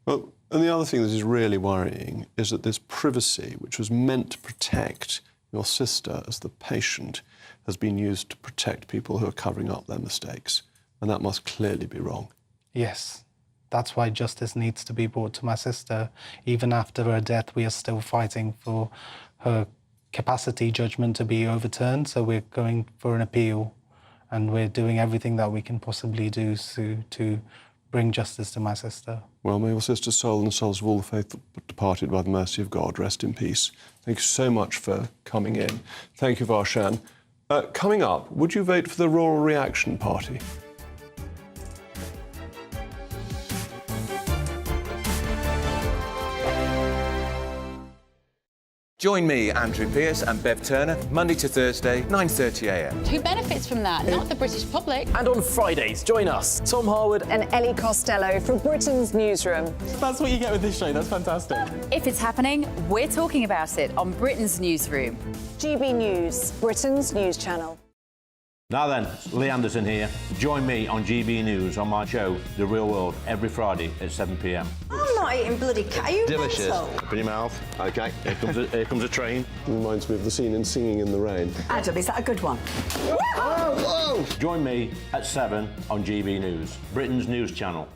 Speaker 3: Well, and the other thing that is really worrying is that this privacy, which was meant to protect your sister as the patient, has been used to protect people who are covering up their mistakes. And that must clearly be wrong.
Speaker 11: Yes, that's why justice needs to be brought to my sister. Even after her death, we are still fighting for her capacity judgment to be overturned. So we're going for an appeal, and we're doing everything that we can possibly do to bring justice to my sister.
Speaker 3: Well, may your sister's soul and the souls of all the faithful departed by the mercy of God rest in peace. Thank you so much for coming in. Thank you, Varshan. Coming up, would you vote for the Rural Reaction Party?
Speaker 16: Join me, Andrew Pearce and Bev Turner, Monday to Thursday, 9:30am.
Speaker 23: Who benefits from that? Not the British public.
Speaker 18: And on Fridays, join us, Tom Harwood
Speaker 19: and Ellie Costello from Britain's Newsroom.
Speaker 18: That's what you get with this show. That's fantastic.
Speaker 17: If it's happening, we're talking about it on Britain's Newsroom.
Speaker 19: GB News, Britain's news channel.
Speaker 10: Now then, Lee Anderson here. Join me on GB News on my show, The Real World, every Friday at 7 p.m.
Speaker 23: I'm not eating bloody cat. Are you
Speaker 10: Delicious.
Speaker 23: mental?
Speaker 10: Open your mouth. OK, here comes a train.
Speaker 3: Reminds me of the scene in Singing in the Rain.
Speaker 23: Adam, is that a good one?
Speaker 10: Whoa! Join me at 7 on GB News, Britain's news channel.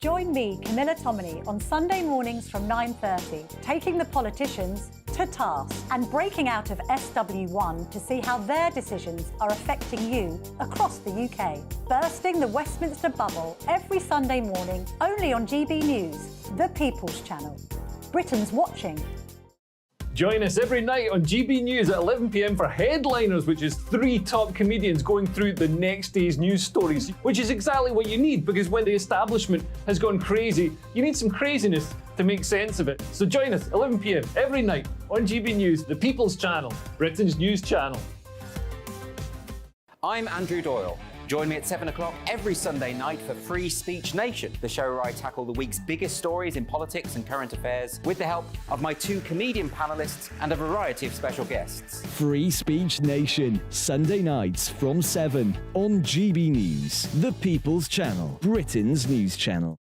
Speaker 21: Join me, Camilla Tominey, on Sunday mornings from 9:30, taking the politicians to task and breaking out of SW1 to see how their decisions are affecting you across the UK. Bursting the Westminster bubble every Sunday morning, only on GB News, the People's Channel. Britain's watching.
Speaker 18: Join us every night on GB News at 11 p.m. for Headliners, which is 3 top comedians going through the next day's news stories, which is exactly what you need, because when the establishment has gone crazy, you need some craziness to make sense of it. So join us 11 p.m. every night on GB News, the People's Channel, Britain's news channel.
Speaker 8: I'm Andrew Doyle. Join me at 7 o'clock every Sunday night for Free Speech Nation, the show where I tackle the week's biggest stories in politics and current affairs with the help of my 2 comedian panellists and a variety of special guests.
Speaker 9: Free Speech Nation, Sunday nights from 7 on GB News, the People's Channel, Britain's news channel.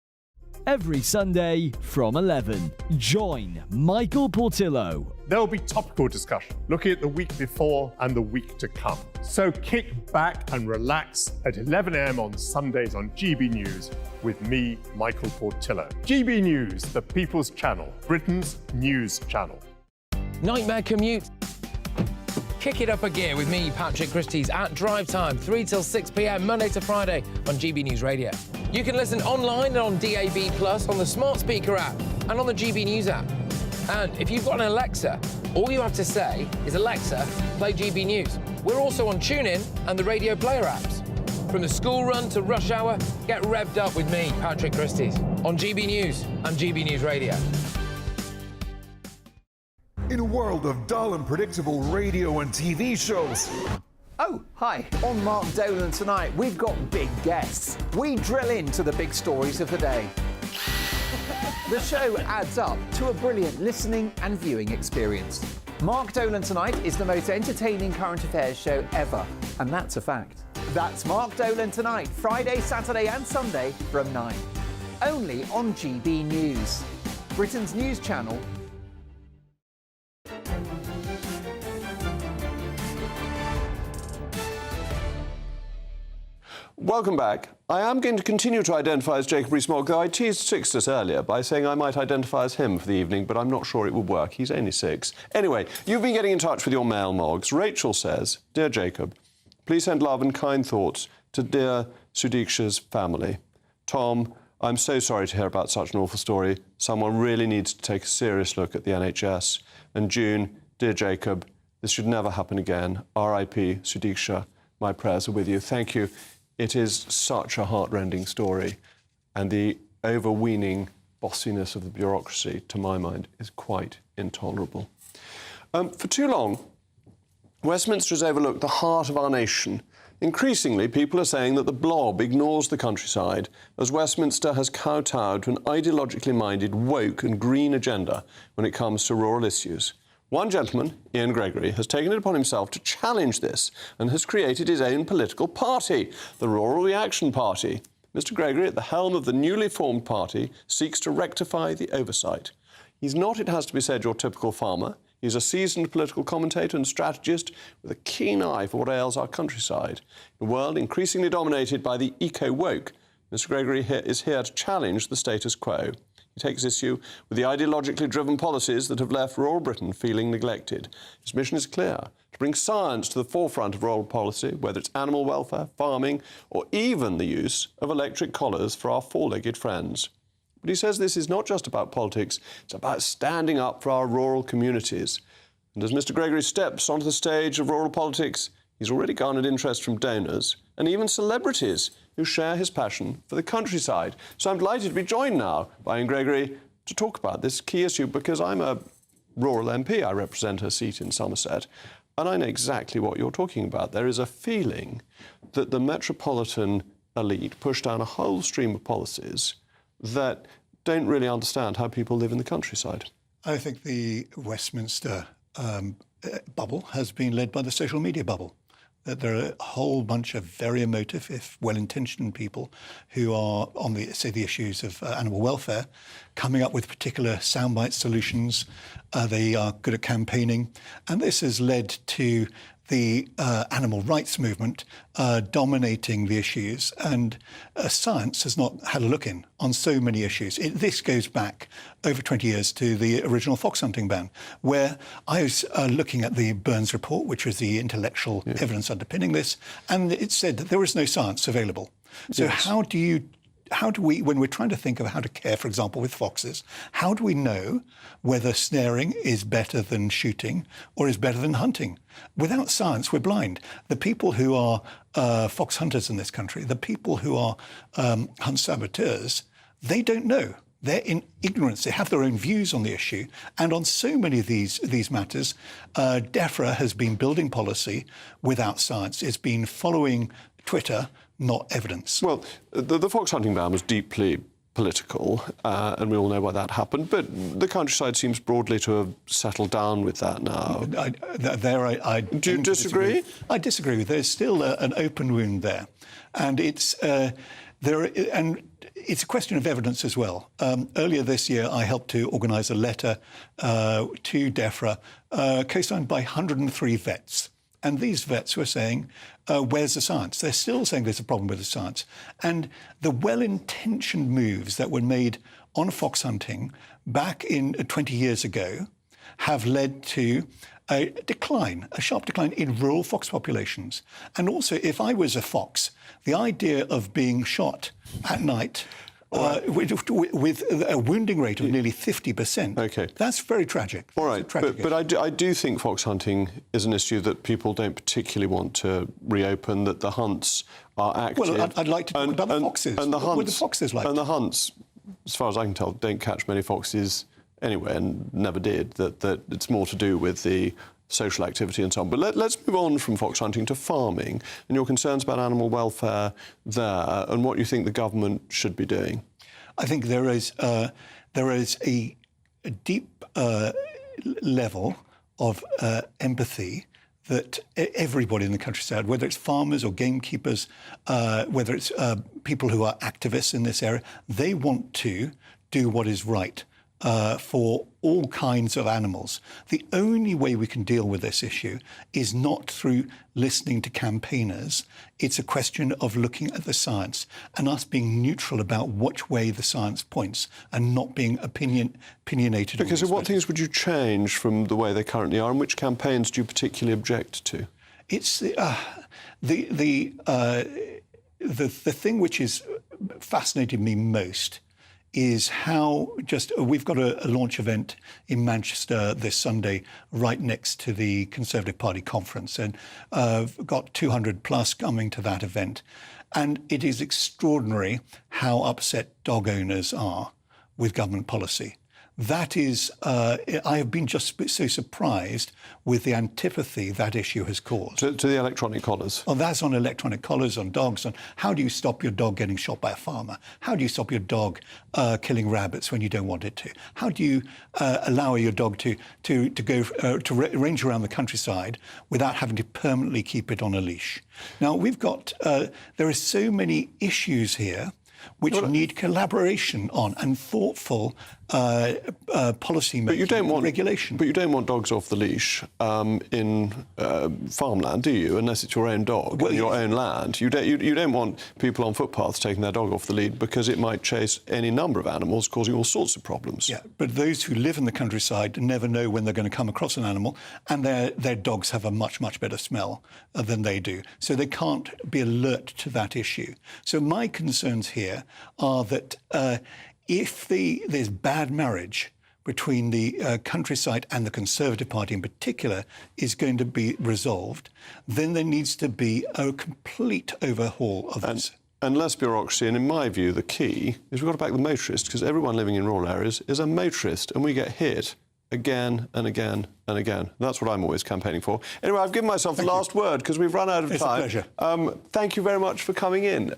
Speaker 9: Every Sunday from 11, join Michael Portillo.
Speaker 12: There will be topical discussion, looking at the week before and the week to come. So kick back and relax at 11 a.m. on Sundays on GB News with me, Michael Portillo. GB News, the People's Channel, Britain's news channel.
Speaker 15: Nightmare commute? Kick it up a gear with me, Patrick Christys, at Drive Time, 3 till 6 p.m, Monday to Friday on GB News Radio. You can listen online and on DAB+, on the smart speaker app and on the GB News app. And if you've got an Alexa, all you have to say is, Alexa, play GB News. We're also on TuneIn and the Radio Player apps. From the school run to rush hour, get revved up with me, Patrick Christys, on GB News and GB News Radio.
Speaker 5: In a world of dull and predictable radio and TV shows.
Speaker 6: Oh, hi. On Mark Dolan tonight, we've got big guests. We drill into the big stories of the day. The show adds up to a brilliant listening and viewing experience. Mark Dolan Tonight is the most entertaining current affairs show ever, and that's a fact. That's Mark Dolan Tonight, Friday, Saturday and Sunday from 9. Only on GB News, Britain's news channel.
Speaker 3: Welcome back. I am going to continue to identify as Jacob Rees-Mogg, though I teased Sixtus earlier by saying I might identify as him for the evening, but I'm not sure it would work. He's only 6. Anyway, you've been getting in touch with your mail mogs. Rachel says, Dear Jacob, please send love and kind thoughts to dear Sudiksha's family. Tom, I'm so sorry to hear about such an awful story. Someone really needs to take a serious look at the NHS. And June, dear Jacob, this should never happen again. R.I.P. Sudiksha, my prayers are with you. Thank you. It is such a heartrending story, and the overweening bossiness of the bureaucracy, to my mind, is quite intolerable. For too long, Westminster has overlooked the heart of our nation, Increasingly, people are saying that the blob ignores the countryside as Westminster has kowtowed to an ideologically minded, woke and green agenda when it comes to rural issues. One gentleman, Ian Gregory, has taken it upon himself to challenge this and has created his own political party, the Rural Reaction Party. Mr. Gregory, at the helm of the newly formed party, seeks to rectify the oversight. He's not, it has to be said, your typical farmer. He's a seasoned political commentator and strategist with a keen eye for what ails our countryside. In a world increasingly dominated by the eco-woke, Mr. Gregory is here to challenge the status quo. He takes issue with the ideologically driven policies that have left rural Britain feeling neglected. His mission is clear: to bring science to the forefront of rural policy, whether it's animal welfare, farming, or even the use of electric collars for our four-legged friends. But he says this is not just about politics, it's about standing up for our rural communities. And as Mr. Gregory steps onto the stage of rural politics, he's already garnered interest from donors and even celebrities who share his passion for the countryside. So I'm delighted to be joined now by Ian Gregory to talk about this key issue, because I'm a rural MP. I represent a seat in Somerset, and I know exactly what you're talking about. There is a feeling that the metropolitan elite push down a whole stream of policies that don't really understand how people live in the countryside.
Speaker 7: I think the Westminster bubble has been led by the social media bubble. That there are a whole bunch of very emotive, if well-intentioned people who are on the issues of animal welfare, coming up with particular soundbite solutions. They are good at campaigning, and this has led to the animal rights movement dominating the issues, and science has not had a look in on so many issues. This goes back over 20 years to the original fox hunting ban, where I was looking at the Burns report, which was the intellectual evidence underpinning this, and it said that there is no science available. So how do we, when we're trying to think of how to care, for example, with foxes, how do we know whether snaring is better than shooting or is better than hunting? Without science, we're blind. The people who are fox hunters in this country, the people who are hunt saboteurs, they don't know. They're in ignorance. They have their own views on the issue. And on so many of these matters, DEFRA has been building policy without science. It's been following Twitter, not evidence.
Speaker 3: Well, the fox hunting ban was deeply political, and we all know why that happened, but the countryside seems broadly to have settled down with that now.
Speaker 7: Do you disagree? I disagree. There's still an open wound there, and it's a question of evidence as well. Earlier this year, I helped to organise a letter to DEFRA, co-signed by 103 vets. And these vets were saying, where's the science? They're still saying there's a problem with the science. And the well-intentioned moves that were made on fox hunting back in 20 years ago have led to a sharp decline in rural fox populations. And also, if I was a fox, the idea of being shot at night with a wounding rate of nearly 50%.
Speaker 3: Okay.
Speaker 7: That's very tragic.
Speaker 3: All right, but I do think fox hunting is an issue that people don't particularly want to reopen, that the hunts are active.
Speaker 7: Well, I'd like to talk about the foxes.
Speaker 3: And the hunts,
Speaker 7: what are the foxes like?
Speaker 3: And the hunts, as far as I can tell, don't catch many foxes anyway, and never did. That it's more to do with the social activity and so on. But let's move on from fox hunting to farming and your concerns about animal welfare there and what you think the government should be doing.
Speaker 7: I think there is a deep level of empathy that everybody in the countryside, whether it's farmers or gamekeepers, whether it's people who are activists in this area, they want to do what is right for all kinds of animals. The only way we can deal with this issue is not through listening to campaigners. It's a question of looking at the science and us being neutral about which way the science points and not being opinionated.
Speaker 3: Okay, so what things would you change from the way they currently are, and which campaigns do you particularly object to?
Speaker 7: It's the thing which is fascinated me most is how we've got a launch event in Manchester this Sunday right next to the Conservative Party conference, and got 200 plus coming to that event. And it is extraordinary how upset dog owners are with government policy. That is, I have been just so surprised with the antipathy that issue has caused.
Speaker 3: To the electronic collars?
Speaker 7: Oh, that's on electronic collars, on dogs. On how do you stop your dog getting shot by a farmer? How do you stop your dog killing rabbits when you don't want it to? How do you allow your dog to range around the countryside without having to permanently keep it on a leash? Now, we've got, there are so many issues here which need collaboration on and thoughtful policy making and regulation.
Speaker 3: But you don't want dogs off the leash in farmland, do you? Unless it's your own dog on your own land. You don't want people on footpaths taking their dog off the lead because it might chase any number of animals, causing all sorts of problems.
Speaker 7: Yeah, but those who live in the countryside never know when they're going to come across an animal, and their dogs have a much, much better smell than they do. So they can't be alert to that issue. So my concerns here are that if there's bad marriage between the countryside and the Conservative Party in particular is going to be resolved, then there needs to be a complete overhaul of this.
Speaker 3: And less bureaucracy, and in my view, the key is we've got to back the motorist, because everyone living in rural areas is a motorist, and we get hit again and again and again. That's what I'm always campaigning for. Anyway, I've given myself the last word because we've run out of time.
Speaker 7: It's a pleasure.
Speaker 3: Thank you very much for coming in.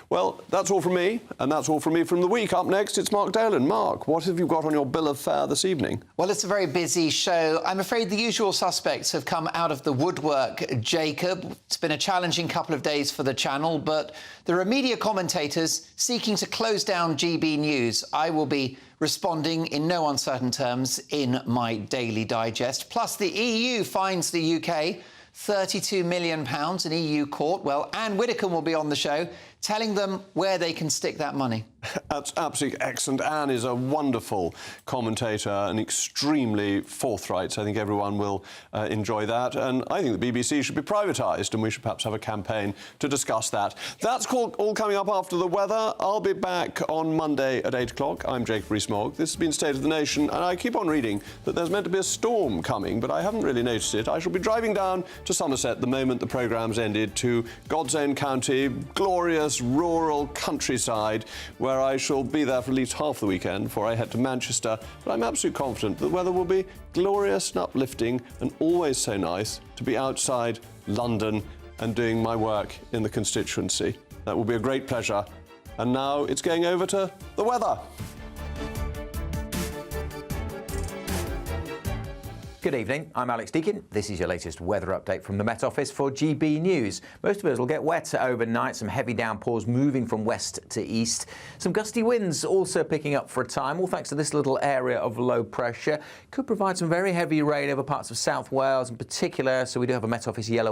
Speaker 3: Well, that's all from me, and that's all from me from the week. Up next, it's Mark Dolan. Mark, what have you got on your bill of fare this evening?
Speaker 13: Well, it's a very busy show. I'm afraid the usual suspects have come out of the woodwork, Jacob. It's been a challenging couple of days for the channel, but there are media commentators seeking to close down GB News. I will be responding in no uncertain terms in my daily digest. Plus, the EU fines the UK £32 million in EU court. Well, Anne Widdecombe will be on the show telling them where they can stick that money.
Speaker 3: That's absolutely excellent. Anne is a wonderful commentator and extremely forthright, so I think everyone will enjoy that. And I think the BBC should be privatised, and we should perhaps have a campaign to discuss that. That's all coming up after the weather. I'll be back on Monday at 8 o'clock. I'm Jacob Rees-Mogg. This has been State of the Nation, and I keep on reading that there's meant to be a storm coming, but I haven't really noticed it. I shall be driving down to Somerset the moment the programme's ended, to God's own county, glorious rural countryside, where I shall be there for at least half the weekend before I head to Manchester. But I'm absolutely confident that the weather will be glorious and uplifting, and always so nice to be outside London and doing my work in the constituency. That will be a great pleasure. And now it's going over to the weather.
Speaker 8: Good evening, I'm Alex Deakin. This is your latest weather update from the Met Office for GB News. Most of us will get wet overnight, some heavy downpours moving from west to east. Some gusty winds also picking up for a time, all thanks to this little area of low pressure. Could provide some very heavy rain over parts of South Wales in particular, so we do have a Met Office yellow